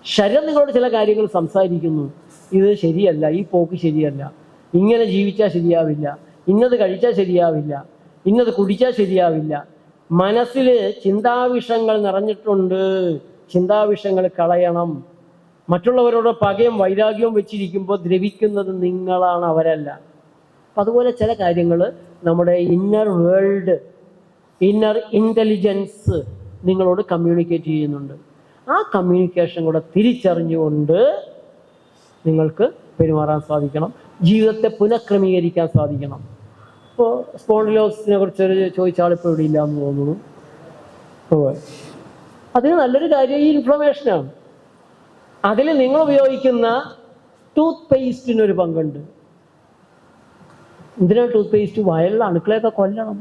ശരീരം നിങ്ങളോട് ചില കാര്യങ്ങൾ സംസാരിക്കുന്നു. ഇത് ശരിയല്ല, ഈ പോക്ക് ശരിയല്ല, ഇങ്ങനെ ജീവിച്ചാൽ ശരിയാവില്ല, ഇന്നത് കഴിച്ചാൽ ശരിയാവില്ല, ഇന്നത് കുടിച്ചാൽ ശരിയാവില്ല. മനസ്സിൽ ചിന്താവിഷങ്ങൾ നിറഞ്ഞിട്ടുണ്ട്. ചിന്താവിഷങ്ങൾ കളയണം. മറ്റുള്ളവരോട് പകയും വൈരാഗ്യവും വെച്ചിരിക്കുമ്പോൾ ദ്രവിക്കുന്നത് നിങ്ങളാണ്, അവരല്ല. അപ്പം അതുപോലെ ചില കാര്യങ്ങൾ നമ്മുടെ ഇന്നർ വേൾഡ്, ഇന്നർ ഇൻ്റലിജൻസ് നിങ്ങളോട് കമ്മ്യൂണിക്കേറ്റ് ചെയ്യുന്നുണ്ട്. ആ കമ്മ്യൂണിക്കേഷൻ കൂടെ തിരിച്ചറിഞ്ഞുകൊണ്ട് നിങ്ങൾക്ക് പെരുമാറാൻ സാധിക്കണം. ജീവിതത്തെ പുനഃക്രമീകരിക്കാൻ സാധിക്കണം. ഇപ്പോൾ സ്പോണ്ടിലോസിനെ കുറിച്ചൊരു ചോദിച്ച ആളിപ്പോൾ ഇവിടെ ഇല്ല എന്ന് തോന്നുന്നു. അതിന് നല്ലൊരു കാര്യം ഈ ഇൻഫ്ലമേഷനാണ്. അതിൽ നിങ്ങൾ ഉപയോഗിക്കുന്ന ടൂത്ത് പേസ്റ്റിനൊരു പങ്കുണ്ട്. എന്തിനാണ് ടൂത്ത് പേസ്റ്റ്? വയലിലെ അണുക്കളെയൊക്കെ കൊല്ലണം.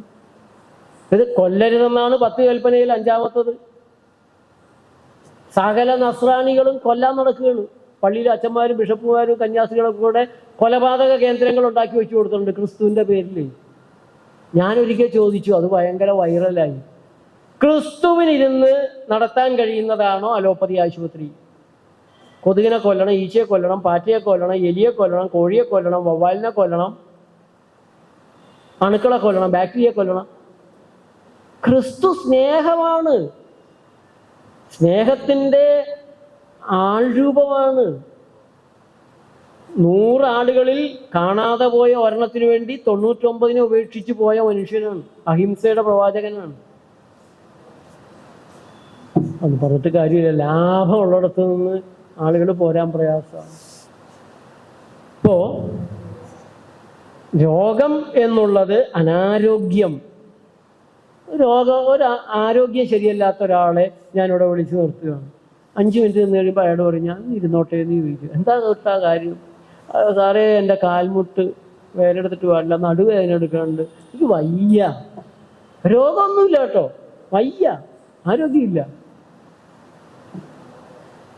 ഇത് കൊല്ലരുതെന്നാണ് 10 കൽപ്പനയിൽ 5-ാമത്തത്. സകല നസ്രാണികളും കൊല്ലാൻ നടക്കുകയാണ്. പള്ളിയിലെ അച്ഛന്മാരും ബിഷപ്പുമാരും കന്യാസ്ത്രീകളൊക്കെ കൂടെ കൊലപാതക കേന്ദ്രങ്ങൾ ഉണ്ടാക്കി വെച്ചു കൊടുത്തിട്ടുണ്ട് ക്രിസ്തുവിൻ്റെ പേരിൽ. ഞാനൊരിക്കൽ ചോദിച്ചു, അത് ഭയങ്കര വൈറലായി. ക്രിസ്തുവിനിരുന്ന് നടത്താൻ കഴിയുന്നതാണോ അലോപ്പതി ആശുപത്രി? കൊതുകിനെ കൊല്ലണം, ഈച്ചയെ കൊല്ലണം, പാറ്റയെ കൊല്ലണം, എലിയെ കൊല്ലണം, കോഴിയെ കൊല്ലണം, വവ്വാലിനെ കൊല്ലണം, അണുക്കളെ കൊല്ലണം, ബാക്ടീരിയയെ കൊല്ലണം. ക്രിസ്തു സ്നേഹമാണ്, സ്നേഹത്തിൻ്റെ ആൾരൂപമാണ്. 100 ആടുകളിൽ കാണാതെ പോയ ഒരെണ്ണത്തിന് വേണ്ടി 99 ഉപേക്ഷിച്ച് പോയ മനുഷ്യനാണ്. അഹിംസയുടെ പ്രവാചകനാണ്. അത് പറഞ്ഞിട്ട് കാര്യമില്ല. ലാഭമുള്ളിടത്ത് നിന്ന് ആളുകൾ പോരാൻ പ്രയാസമാണ്. ഇപ്പോൾ രോഗം എന്നുള്ളത് അനാരോഗ്യം. ഒരു ആരോഗ്യം ശരിയല്ലാത്ത ഒരാളെ ഞാനിവിടെ വിളിച്ച് നിർത്തുകയാണ്. 5 മിനിറ്റ് നിന്ന് കഴിയുമ്പോൾ അയാൾ പറയും, ഞാൻ ഇരുന്നോട്ടെ എന്ന് ചോദിക്കും. എന്താ തൊട്ടാ കാര്യം? സാറേ, എൻ്റെ കാൽമുട്ട് വേറെ എടുത്തിട്ട് പാടില്ല, നടുവേദന എടുക്കാനുണ്ട്, എനിക്ക് വയ്യ. രോഗമൊന്നുമില്ല കേട്ടോ, വയ്യ, ആരോഗ്യമില്ല.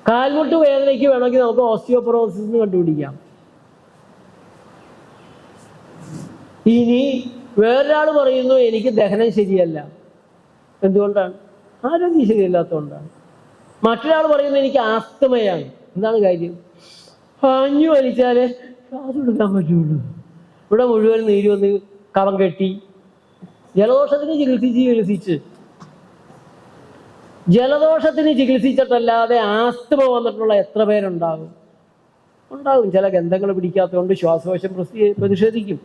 കാൽമുട്ട് വേദനയ്ക്ക് വേണമെങ്കിൽ നമുക്ക് ഓസ്റ്റിയോപൊറോസിസ് കണ്ടുപിടിക്കാം. ഇനി വേറൊരാൾ പറയുന്നു എനിക്ക് ദഹനം ശരിയല്ല. എന്തുകൊണ്ടാണ്? ആരോഗ്യം ശരിയല്ലാത്തതുകൊണ്ടാണ്. മറ്റൊരാൾ പറയുന്നു എനിക്ക് ആസ്തമയാണ്. എന്താണ് കാര്യം? അഞ്ഞു വലിച്ചാലേ ശ്വാസം എടുക്കാൻ പറ്റുള്ളൂ. ഇവിടെ മുഴുവൻ നീര് വന്ന് കഫം കെട്ടി. ജലദോഷത്തിന് ചികിത്സിച്ചിട്ടല്ലാതെ ആസ്തമ വന്നിട്ടുള്ള എത്ര പേരുണ്ടാകും? ഉണ്ടാകും. ചില ഗന്ധങ്ങൾ പിടിക്കാത്തതുകൊണ്ട് ശ്വാസകോശം പ്രതിഷേധിക്കും.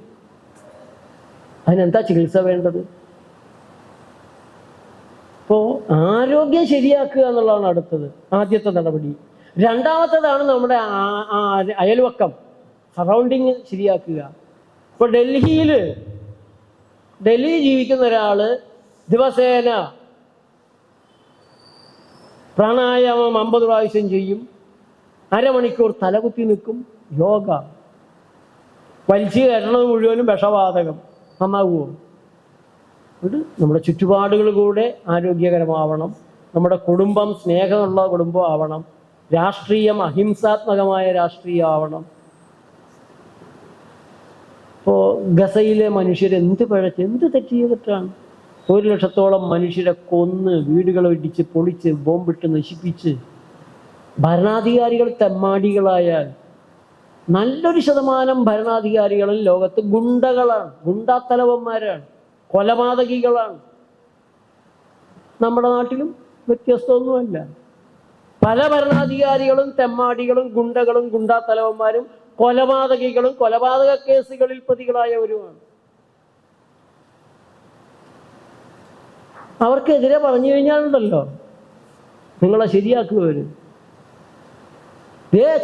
അതിനെന്താ ചികിത്സ വേണ്ടത്? അപ്പോൾ ആരോഗ്യം ശരിയാക്കുക എന്നുള്ളതാണ് അടുത്തത്, ആദ്യത്തെ നടപടി. രണ്ടാമത്തേതാണ് നമ്മുടെ അയൽവക്കം, സറൗണ്ടിങ് ശരിയാക്കുക. ഇപ്പോൾ ഡൽഹി ജീവിക്കുന്ന ഒരാൾ ദിവസേന പ്രാണായാമം 50 പ്രാവശ്യം ചെയ്യും, അരമണിക്കൂർ തലകുത്തി നിൽക്കും, യോഗ. വലിച്ചു കയറണത് മുഴുവനും വിഷവാതകം. നന്നാവുമോ? ഇത് നമ്മുടെ ചുറ്റുപാടുകൾ കൂടെ ആരോഗ്യകരമാവണം. നമ്മുടെ കുടുംബം സ്നേഹമുള്ള കുടുംബം ആവണം. രാഷ്ട്രീയം അഹിംസാത്മകമായ രാഷ്ട്രീയം ആവണം. ഇപ്പോൾ ഗസയിലെ മനുഷ്യരെന്ത് പിഴച്ച്, എന്ത് തെറ്റ് ചെയ്തിട്ടാണ്? 1 ലക്ഷത്തോളം മനുഷ്യരെ കൊന്ന്, വീടുകൾ ഇടിച്ച് പൊളിച്ച് ബോംബിട്ട് നശിപ്പിച്ച്. ഭരണാധികാരികൾ തെമ്മാടികളായാൽ നല്ലൊരു ശതമാനം ഭരണാധികാരികളും ലോകത്ത് ഗുണ്ടകളാണ്, ഗുണ്ടാത്തലവന്മാരാണ്, കൊലപാതകികളാണ്. നമ്മുടെ നാട്ടിലും വ്യത്യസ്തമൊന്നുമല്ല. പല ഭരണാധികാരികളും തെമ്മാടികളും ഗുണ്ടകളും ഗുണ്ടാത്തലവന്മാരും കൊലപാതകികളും കൊലപാതക കേസുകളിൽ പ്രതികളായവരുമാണ്. അവർക്കെതിരെ പറഞ്ഞു കഴിഞ്ഞാലുണ്ടല്ലോ, നിങ്ങളെ ശരിയാക്കുവർ.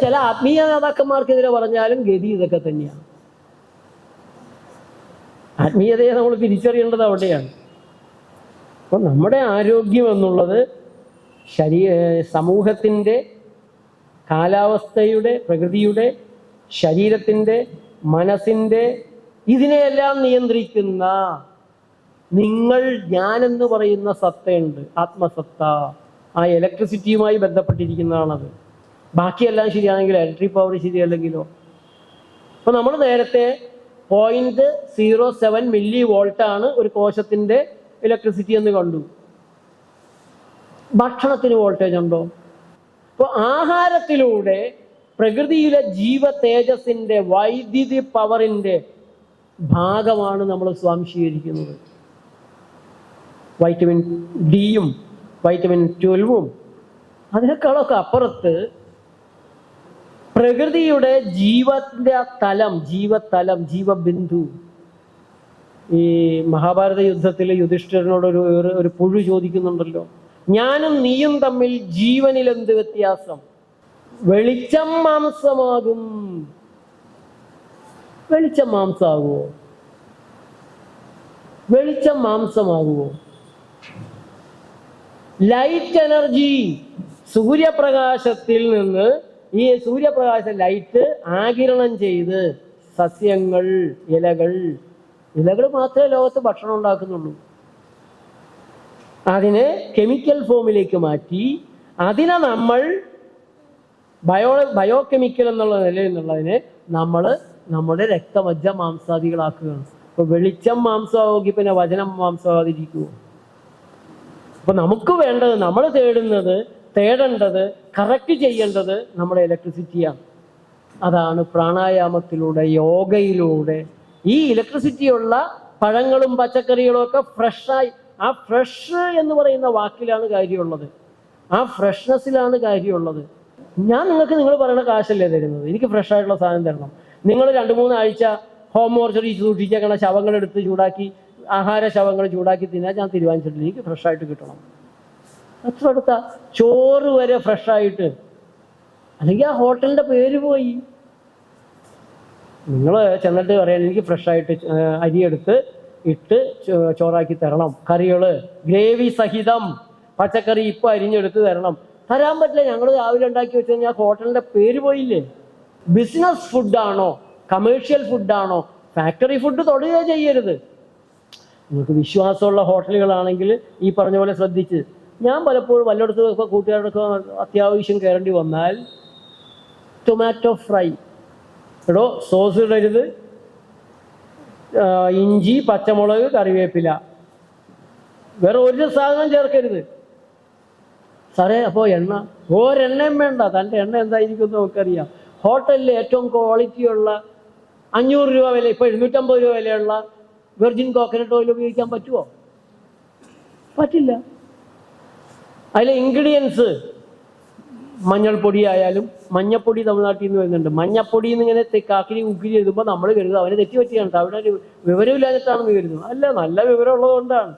ചില ആത്മീയ നേതാക്കന്മാർക്കെതിരെ പറഞ്ഞാലും ഗതി ഇതൊക്കെ തന്നെയാണ്. ആത്മീയതയെ നമ്മൾ തിരിച്ചറിയേണ്ടത് അവിടെയാണ്. അപ്പോൾ നമ്മുടെ ആരോഗ്യം എന്നുള്ളത് സമൂഹത്തിൻ്റെ, കാലാവസ്ഥയുടെ, പ്രകൃതിയുടെ, ശരീരത്തിൻ്റെ, മനസ്സിൻ്റെ, ഇതിനെയെല്ലാം നിയന്ത്രിക്കുന്ന ഞാനെന്ന് പറയുന്ന സത്തയുണ്ട്, ആത്മസത്ത. ആ ഇലക്ട്രിസിറ്റിയുമായി ബന്ധപ്പെട്ടിരിക്കുന്നതാണത്. ബാക്കിയെല്ലാം ശരിയാണെങ്കിൽ ഇലക്ട്രിക് പവർ ശരിയല്ലെങ്കിലോ? അപ്പോൾ നമ്മൾ നേരത്തെ 0.07 മില്ലി വോൾട്ടാണ് ഒരു കോശത്തിൻ്റെ ഇലക്ട്രിസിറ്റി എന്ന് കണ്ടു. ഭക്ഷണത്തിന് വോൾട്ടേജ് ഉണ്ടോ? അപ്പോൾ ആഹാരത്തിലൂടെ പ്രകൃതിയിലെ ജീവ തേജസ്സിൻ്റെ വൈദ്യുതി പവറിൻ്റെ ഭാഗമാണ് നമ്മൾ സ്വാംശീകരിക്കുന്നത്. വൈറ്റമിൻ ഡിയും വൈറ്റമിൻ 12ഉം അതിനേക്കാളൊക്കെ അപ്പുറത്ത് പ്രകൃതിയുടെ ജീവബിന്ദു. ഈ മഹാഭാരത യുദ്ധത്തിൽ യുധിഷ്ഠിരനോട് ഒരു പുഴു ചോദിക്കുന്നുണ്ടല്ലോ, ഞാനും നീയും തമ്മിൽ ജീവനിൽ എന്ത് വ്യത്യാസം? വെളിച്ചം മാംസമാകും. വെളിച്ചം മാംസമാകുമോ? വെളിച്ചം മാംസമാകുമോ? ലൈറ്റ് എനർജി, സൂര്യപ്രകാശത്തിൽ നിന്ന് ഈ സൂര്യപ്രകാശ ലൈറ്റ് ആഗിരണം ചെയ്ത് സസ്യങ്ങൾ, ഇലകൾ മാത്രമേ ലോകത്ത് ഭക്ഷണം ഉണ്ടാക്കുന്നുള്ളൂ. അതിനെ കെമിക്കൽ ഫോമിലേക്ക് മാറ്റി അതിനെ നമ്മൾ ബയോകെമിക്കൽ എന്നുള്ള നിലയിൽ നിന്നുള്ളതിനെ നമ്മൾ നമ്മുടെ രക്തമജ്ജ മാംസാദികളാക്കുകയാണ്. ഇപ്പൊ വെളിച്ചം മാംസമാവുമെങ്കിൽ പിന്നെ വചനം മാംസമാകാതിരിക്കുമോ? അപ്പൊ നമുക്ക് വേണ്ടത്, നമ്മൾ തേടേണ്ടത്, കറക്റ്റ് ചെയ്യേണ്ടത് നമ്മുടെ ഇലക്ട്രിസിറ്റിയാണ്. അതാണ് പ്രാണായാമത്തിലൂടെ, യോഗയിലൂടെ ഈ ഇലക്ട്രിസിറ്റിയുള്ള പഴങ്ങളും പച്ചക്കറികളും ഒക്കെ ഫ്രഷായി, ആ ഫ്രഷ് എന്ന് പറയുന്ന വാക്കിലാണ് കാര്യമുള്ളത്, ആ ഫ്രഷ്നെസ്സിലാണ് കാര്യമുള്ളത്. ഞാൻ നിങ്ങൾ പറയുന്ന കാശല്ലേ തരുന്നത്, എനിക്ക് ഫ്രഷ് ആയിട്ടുള്ള സാധനം തരണം. നിങ്ങൾ 2-3 ആഴ്ച ഹോം മോർച്ചറി സൂക്ഷിച്ചേക്കണ ശവങ്ങളെടുത്ത് ചൂടാക്കി, ആഹാര ശവങ്ങൾ ചൂടാക്കി തിന്നാൻ ഞാൻ തീരുമാനിച്ചിട്ടില്ല. എനിക്ക് ഫ്രഷായിട്ട് കിട്ടണം. അത്ര അടുത്ത ചോറ് വരെ ഫ്രഷായിട്ട്, അല്ലെങ്കിൽ ആ ഹോട്ടലിൻ്റെ പേര് പോയി. നിങ്ങൾ ചെന്നിട്ട് പറയാൻ എനിക്ക് ഫ്രഷായിട്ട് അരിയെടുത്ത് ഇട്ട് ചോറാക്കി തരണം, കറികൾ ഗ്രേവി സഹിതം പച്ചക്കറി ഇപ്പം അരിഞ്ഞെടുത്ത് തരണം. തരാൻ പറ്റില്ല. ഞങ്ങൾ രാവിലെ ഉണ്ടാക്കി വെച്ച് കഴിഞ്ഞാൽ ഹോട്ടലിൻ്റെ പേര് പോയില്ലേ. ബിസിനസ് ഫുഡാണോ, കമേഴ്ഷ്യൽ ഫുഡാണോ? ഫാക്ടറി ഫുഡ് തൊടുകയോ ചെയ്യരുത്. നിങ്ങൾക്ക് വിശ്വാസമുള്ള ഹോട്ടലുകളാണെങ്കിൽ ഈ പറഞ്ഞ പോലെ ശ്രദ്ധിച്ച്. ഞാൻ പലപ്പോഴും വല്ലയിടത്തും കൂട്ടുകാരോടൊക്കെ അത്യാവശ്യം കയറേണ്ടി വന്നാൽ ടൊമാറ്റോ ഫ്രൈ, സോസ് ഇടരുത്, ഇഞ്ചി, പച്ചമുളക്, കറിവേപ്പില, വേറെ ഒരു സാധനം ചേർക്കരുത്. സാറേ അപ്പോൾ ഒരെണ്ണയും വേണ്ട, തൻ്റെ എണ്ണ എന്തായിരിക്കും എന്ന് നമുക്കറിയാം. ഹോട്ടലിൽ ഏറ്റവും ക്വാളിറ്റിയുള്ള 500 രൂപ വില, ഇപ്പോൾ 750 രൂപ വിലയുള്ള വെർജിൻ കോക്കനട്ട് ഓയിൽ ഉപയോഗിക്കാൻ പറ്റുമോ? പറ്റില്ല. അതിലെ ഇൻഗ്രീഡിയൻസ് മഞ്ഞൾപ്പൊടി ആയാലും, മഞ്ഞപ്പൊടി തമിഴ്നാട്ടിൽ നിന്ന് വരുന്നുണ്ട്, മഞ്ഞപ്പൊടി എന്നിങ്ങനെ കാക്കിരി ഉക്കിരി എഴുതുമ്പോൾ നമ്മൾ കരുതും അവനെ തെറ്റി പറ്റിയാണ്, അവിടെ ഒരു വിവരമില്ലാഞ്ഞിട്ടാണെന്ന് കരുതുന്നു. അല്ല, നല്ല വിവരമുള്ളത് കൊണ്ടാണ്.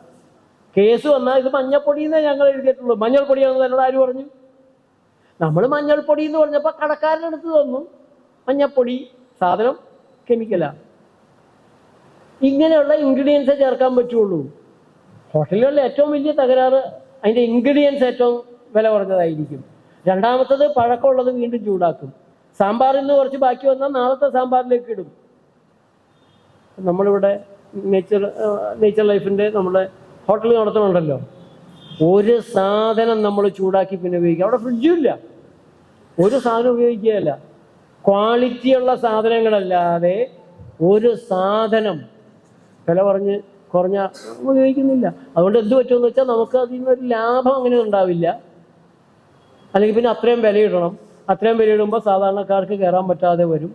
കേസ് വന്നാൽ ഇത് മഞ്ഞപ്പൊടി എന്നേ ഞങ്ങൾ എഴുതിയിട്ടുള്ളൂ, മഞ്ഞൾപ്പൊടിയാണെന്ന് എന്നോട് ആര് പറഞ്ഞു? നമ്മൾ മഞ്ഞൾപ്പൊടി എന്ന് പറഞ്ഞപ്പോൾ കടക്കാരനെടുത്ത് തന്നു മഞ്ഞപ്പൊടി, സാധനം കെമിക്കലാണ്. ഇങ്ങനെയുള്ള ഇൻഗ്രീഡിയൻസേ ചേർക്കാൻ പറ്റുള്ളൂ. ഹോട്ടലുകളിലെ ഏറ്റവും വലിയ തകരാറ് അതിൻ്റെ ഇൻഗ്രീഡിയൻസ് ഏറ്റവും വില കുറഞ്ഞതായിരിക്കും. രണ്ടാമത്തത് പഴക്കമുള്ളത് വീണ്ടും ചൂടാക്കും. സാമ്പാറിൽ നിന്ന് കുറച്ച് ബാക്കി വന്നാൽ നാളത്തെ സാമ്പാറിലേക്ക് ഇടും. നമ്മളിവിടെ നേച്ചർ ലൈഫിൻ്റെ നമ്മുടെ ഹോട്ടൽ നടത്തുന്നുണ്ടല്ലോ, ഒരു സാധനം നമ്മൾ ചൂടാക്കി പിന്നെ ഉപയോഗിക്കുക. അവിടെ ഫ്രിഡ്ജും ഇല്ല, ഒരു സാധനം ഉപയോഗിക്കുകയല്ല. ക്വാളിറ്റിയുള്ള സാധനങ്ങളല്ലാതെ ഒരു സാധനം വില കുറഞ്ഞ ഉപയോഗിക്കുന്നില്ല. അതുകൊണ്ട് എന്ത് പറ്റുമെന്ന് വെച്ചാൽ നമുക്ക് അതിൽ നിന്നൊരു ലാഭം അങ്ങനെ ഉണ്ടാവില്ല. അല്ലെങ്കിൽ പിന്നെ അത്രയും വില ഇടണം. അത്രയും വില ഇടുമ്പോൾ സാധാരണക്കാർക്ക് കയറാൻ പറ്റാതെ വരും.